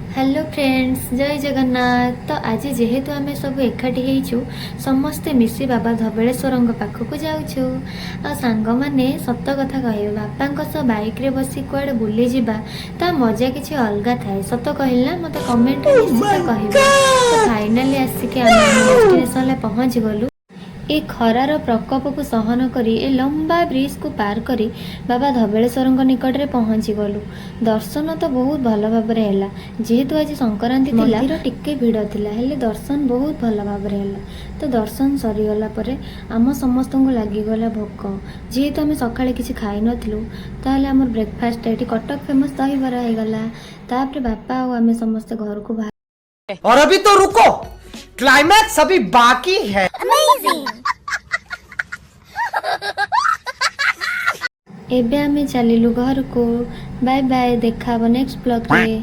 Hello friends, जय जगन्नाथ। तो आज जेहेतु आम सब एकाठी होइछु समस्ते मिसी बाबा धबलेश्वर पाखक जाऊँ आ सांग माने सत कथा कहे बापा सह बाइक रे बसी कुआडे बुली जिबा ता मजा किसी अलग थाए। सत कहल ना मत कमेंट निश्चित कहे। तो फाइनाली आसिक आम डेस्टिनेशन पहुँच गलु। ए खरार प्रकोप को सहन करी ए लंबा ब्रिज को पार करी बाबा धबलेश्वर निकट में पहुँची गलु। दर्शन तो बहुत भल भाव जेहेतु आज संक्रांति मंदिर टिके भिड़ थिला हेले दर्शन बहुत भल भाव तो दर्शन सरीगला पर आम समस्त को लगिगला भोक। जेहेतु आम सकाळे किसी खाई नथिलु ताले आमर ब्रेकफास्ट ये कटक फेमस दहीबरा हो गला। तापर बापा और आम समस्त घर को बाहर। और अभी तो रुको, क्लाइमैक्स अभी बाकी है। एबे आमे चलिलु घर को। बाय बाय, देखा नेक्स्ट ब्लॉग रे।